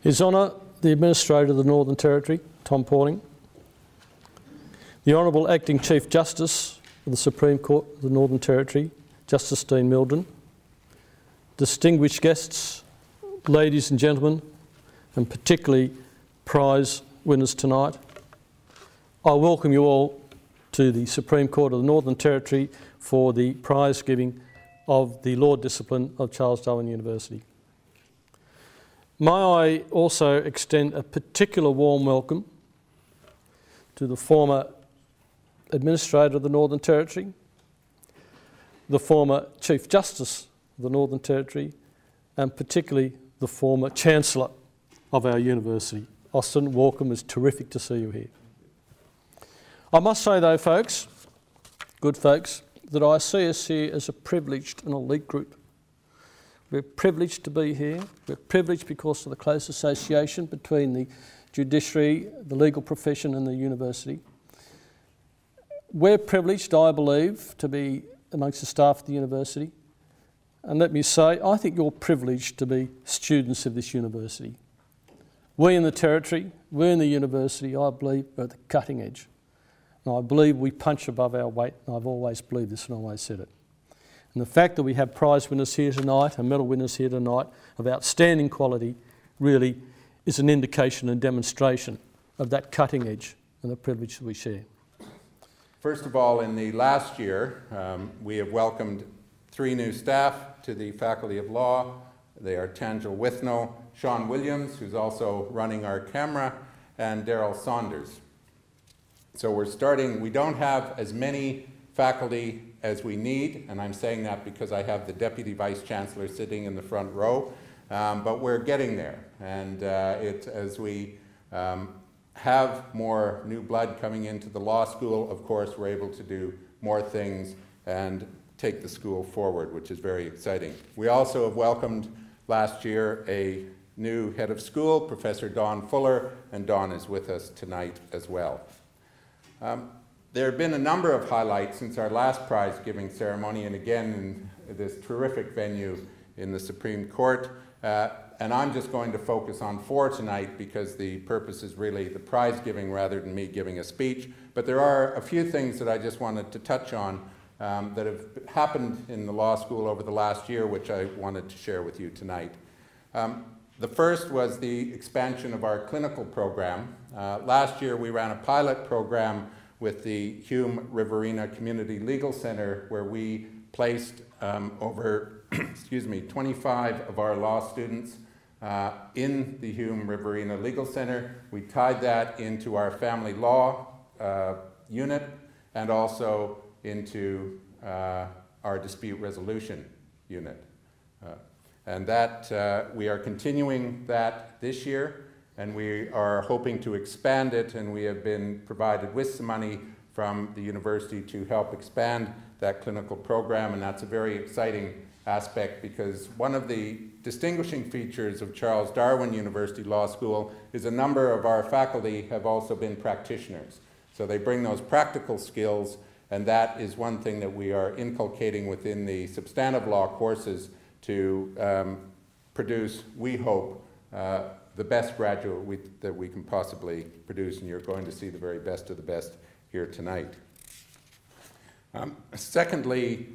His Honour, the Administrator of the Northern Territory, Tom Pauling, the Honourable Acting Chief Justice of the Supreme Court of the Northern Territory, Justice Dean Milden, distinguished guests, ladies and gentlemen, and particularly prize winners tonight, I welcome you all to the Supreme Court of the Northern Territory for the prize giving of the law discipline of Charles Darwin University. May I also extend a particular warm welcome to the former Administrator of the Northern Territory, the former Chief Justice of the Northern Territory, and particularly the former Chancellor of our university. Austin, welcome. It's terrific to see you here. I must say though, folks, good folks, that I see us here as a privileged and elite group. We're privileged to be here. We're privileged because of the close association between the judiciary, the legal profession and the university. We're privileged, I believe, to be amongst the staff of the university. And let me say, I think you're privileged to be students of this university. We in the Territory, we in the university, I believe, are at the cutting edge. And I believe we punch above our weight, and I've always believed this and always said it. And the fact that we have prize winners here tonight and medal winners here tonight of outstanding quality really is an indication and demonstration of that cutting edge and the privilege that we share. First of all, in the last year, we have welcomed 3 new staff to the Faculty of Law. They are Tangel Withno, Sean Williams, who's also running our camera, and Daryl Saunders. So we're starting, we don't have as many faculty as we need, and I'm saying that because I have the Deputy Vice Chancellor sitting in the front row, but we're getting there. And as we have more new blood coming into the law school, of course, we're able to do more things and take the school forward, which is very exciting. We also have welcomed last year a new head of school, Professor Dawn Fuller, and Dawn is with us tonight as well. There have been a number of highlights since our last prize giving ceremony, and again in this terrific venue in the Supreme Court. And I'm just going to focus on 4 tonight because the purpose is really the prize giving rather than me giving a speech. But there are a few things that I just wanted to touch on that have happened in the law school over the last year, which I wanted to share with you tonight. The first was the expansion of our clinical program. Last year we ran a pilot program with the Hume Riverina Community Legal Center where we placed over 25 of our law students in the Hume Riverina Legal Center. We tied that into our family law unit and also into our dispute resolution unit. And that we are continuing that this year, and we are hoping to expand it, and we have been provided with some money from the university to help expand that clinical program, and that's a very exciting aspect because one of the distinguishing features of Charles Darwin University Law School is a number of our faculty have also been practitioners. So they bring those practical skills, and that is one thing that we are inculcating within the substantive law courses to produce, we hope, the best graduate that we can possibly produce, and you're going to see the very best of the best here tonight. Secondly,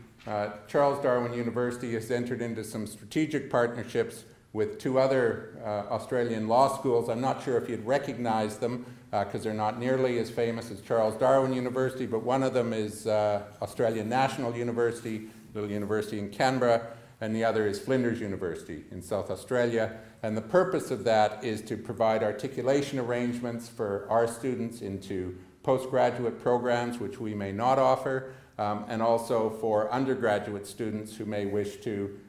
Charles Darwin University has entered into some strategic partnerships with 2 other Australian law schools. I'm not sure if you'd recognize them because they're not nearly as famous as Charles Darwin University, but one of them is Australian National University, little university in Canberra, and the other is Flinders University in South Australia. And the purpose of that is to provide articulation arrangements for our students into postgraduate programs, which we may not offer, and also for undergraduate students who may wish to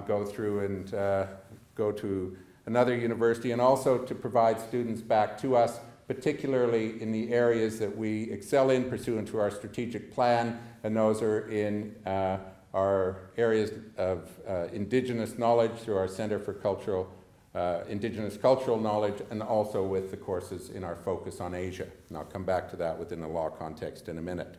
go through and go to another university, and also to provide students back to us, particularly in the areas that we excel in pursuant to our strategic plan, and those are in our areas of Indigenous knowledge through our Center for Indigenous Cultural Knowledge, and also with the courses in our focus on Asia. And I'll come back to that within the law context in a minute.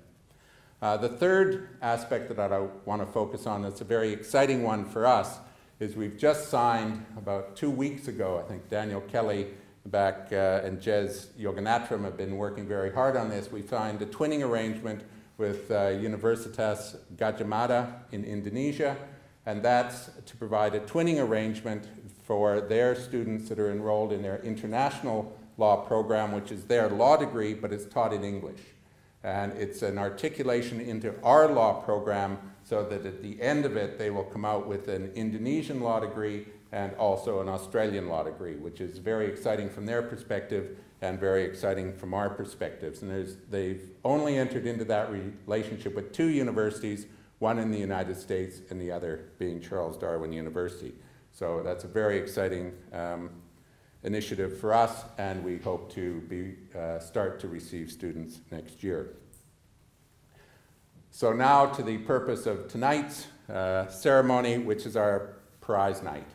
The third aspect that I want to focus on that's a very exciting one for us is we've just signed about 2 weeks ago, I think Daniel Kelly back and Jez Yoganatram have been working very hard on this. We signed a twinning arrangement with Universitas Gadjah Mada in Indonesia, and that's to provide a twinning arrangement for their students that are enrolled in their international law program, which is their law degree, but it's taught in English. And it's an articulation into our law program so that at the end of it, they will come out with an Indonesian law degree and also an Australian law degree, which is very exciting from their perspective and very exciting from our perspectives. And they've only entered into that relationship with 2 universities, one in the United States and the other being Charles Darwin University. So that's a very exciting initiative for us, and we hope to start to receive students next year. So now to the purpose of tonight's ceremony, which is our prize night.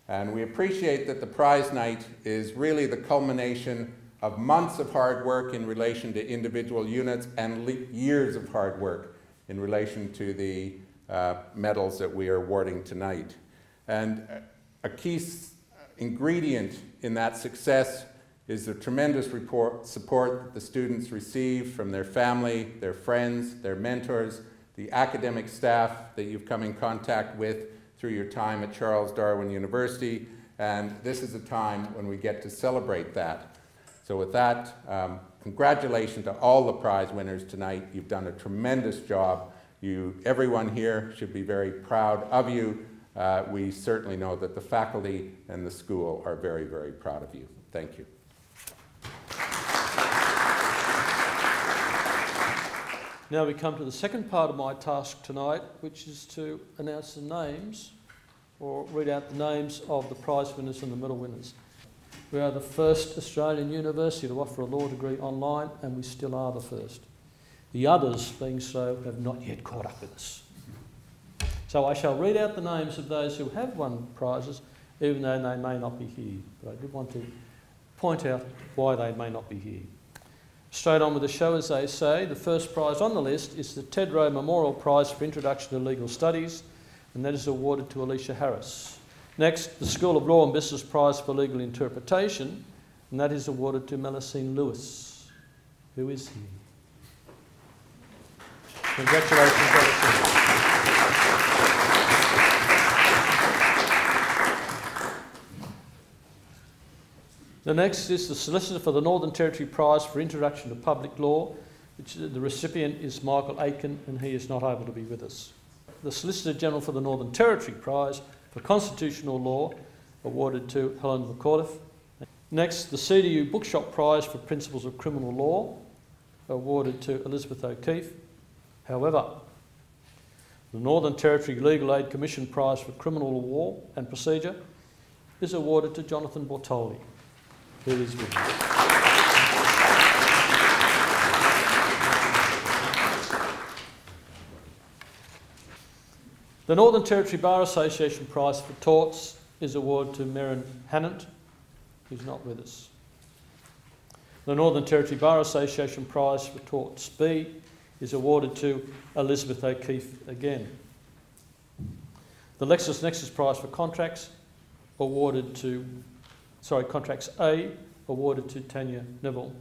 And we appreciate that the prize night is really the culmination of months of hard work in relation to individual units and years of hard work in relation to the medals that we are awarding tonight. And a key ingredient in that success is the tremendous support that the students receive from their family, their friends, their mentors, the academic staff that you've come in contact with through your time at Charles Darwin University, and this is a time when we get to celebrate that. So with that, congratulations to all the prize winners tonight. You've done a tremendous job. Everyone here should be very proud of you. We certainly know that the faculty and the school are very, very proud of you. Thank you. Now we come to the second part of my task tonight, which is to announce the names, or read out the names of the prize winners and the medal winners. We are the first Australian university to offer a law degree online, and we still are the first. The others, being so, have not yet caught up with us. So I shall read out the names of those who have won prizes, even though they may not be here. But I did want to point out why they may not be here. Straight on with the show, as they say, the first prize on the list is the Ted Rowe Memorial Prize for Introduction to Legal Studies, and that is awarded to Alicia Harris. Next, the School of Law and Business Prize for Legal Interpretation, and that is awarded to Melusine Lewis, who is here. Congratulations, Melusine. The next is the Solicitor for the Northern Territory Prize for Introduction to Public Law, which the recipient is Michael Aitken, and he is not able to be with us. The Solicitor General for the Northern Territory Prize for Constitutional Law, awarded to Helen McAuliffe. Next, the CDU Bookshop Prize for Principles of Criminal Law, awarded to Elizabeth O'Keefe. However, the Northern Territory Legal Aid Commission Prize for Criminal Law and Procedure is awarded to Jonathan Bortoli, who is with us. The Northern Territory Bar Association Prize for Torts is awarded to Merrin Hannant, who's not with us. The Northern Territory Bar Association Prize for Torts B is awarded to Elizabeth O'Keefe again. The LexisNexis Prize for Contracts awarded to, Contracts A awarded to Tanya Neville.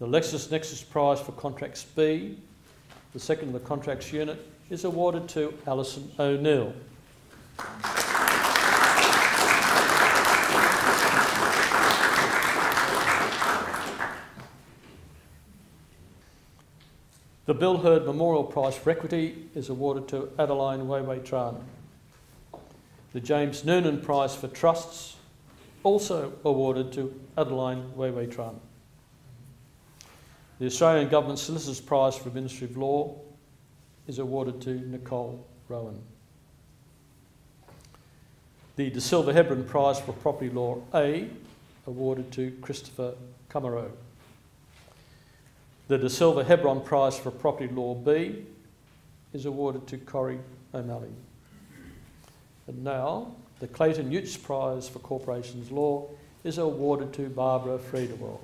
The LexisNexis Prize for Contracts B, the second of the contracts unit, is awarded to Alison O'Neill. The Bill Hurd Memorial Prize for Equity is awarded to Adeline Weiwei-Tran. The James Noonan Prize for Trusts, also awarded to Adeline Weiwei-Tran. The Australian Government Solicitor's Prize for Administrative Law is awarded to Nicole Rowan. The De Silva Hebron Prize for Property Law A, awarded to Christopher Camaro. The De Silva Hebron Prize for Property Law B is awarded to Corrie O'Malley. And now, the Clayton Utes Prize for Corporations Law is awarded to Barbara Friedewald.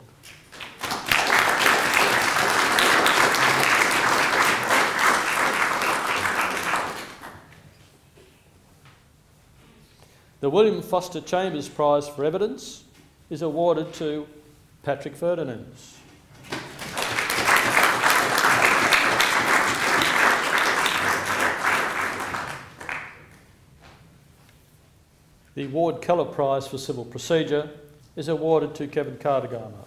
The William Foster Chambers Prize for Evidence is awarded to Patrick Ferdinands. The Ward Keller Prize for Civil Procedure is awarded to Kevin Cardigarma.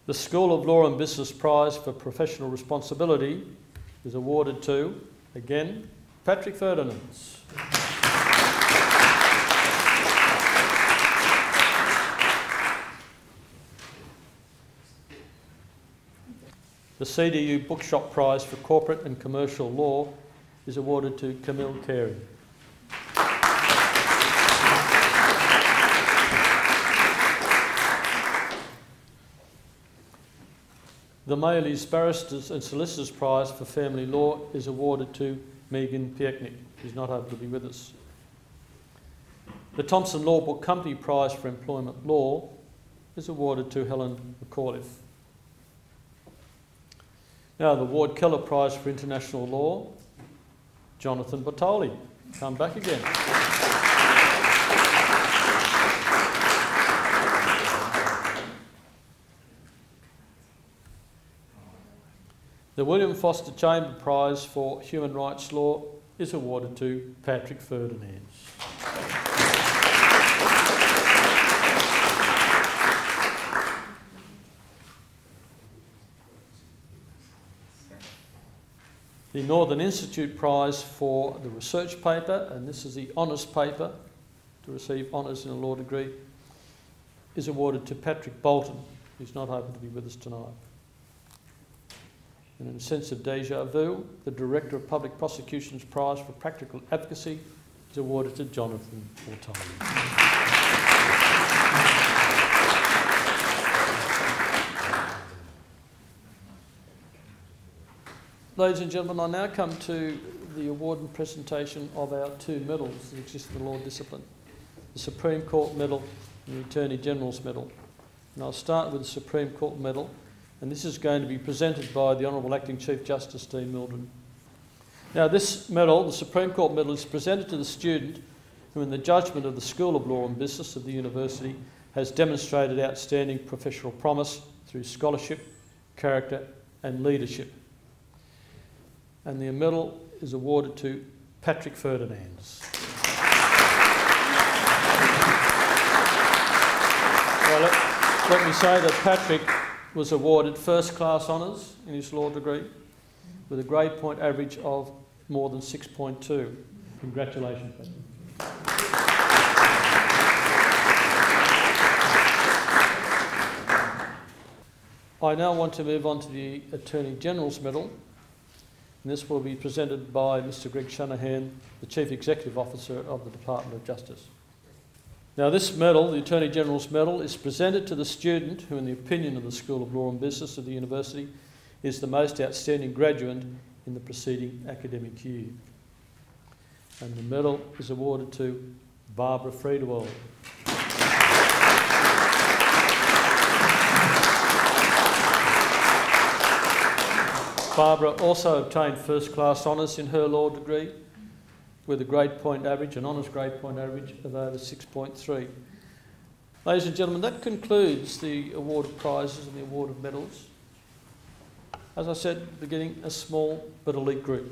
The School of Law and Business Prize for Professional Responsibility is awarded to, again, Patrick Ferdinands. The CDU Bookshop Prize for Corporate and Commercial Law is awarded to Camille Carey. The Mayleys Barristers and Solicitors Prize for Family Law is awarded to Megan Pieknik, who's not able to be with us. The Thompson Law Book Company Prize for Employment Law is awarded to Helen McAuliffe. Now, the Ward Keller Prize for International Law, Jonathan Bottoli. Come back again. The William Foster Chamber Prize for Human Rights Law is awarded to Patrick Ferdinands. The Northern Institute Prize for the research paper, and this is the honours paper to receive honours in a law degree, is awarded to Patrick Bolton, who's not able to be with us tonight. And in a sense of deja vu, the Director of Public Prosecutions Prize for Practical Advocacy is awarded to Jonathan Bottoli. Ladies and gentlemen, I now come to the award and presentation of our two medals that exist in the law discipline, the Supreme Court Medal and the Attorney General's Medal. And I'll start with the Supreme Court Medal, and this is going to be presented by the Honourable Acting Chief Justice Dean Mildren. Now, this medal, the Supreme Court Medal, is presented to the student who, in the judgment of the School of Law and Business of the University, has demonstrated outstanding professional promise through scholarship, character and leadership. And the medal is awarded to Patrick Ferdinands. Well, let me say that Patrick was awarded first-class honours in his law degree with a grade point average of more than 6.2. Congratulations, Patrick. I now want to move on to the Attorney General's Medal. And this will be presented by Mr. Greg Shanahan, the Chief Executive Officer of the Department of Justice. Now, this medal, the Attorney General's Medal, is presented to the student who, in the opinion of the School of Law and Business of the University, is the most outstanding graduate in the preceding academic year. And the medal is awarded to Barbara Friedewald. Barbara also obtained first-class honours in her law degree with a grade point average, an honours grade point average of over 6.3. Ladies and gentlemen, that concludes the award of prizes and the award of medals. As I said at the beginning, a small but elite group.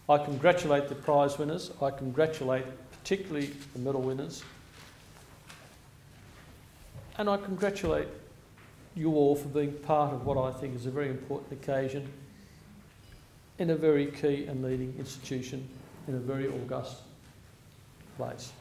I congratulate the prize winners. I congratulate particularly the medal winners. And I congratulate you all for being part of what I think is a very important occasion in a very key and leading institution in a very august place.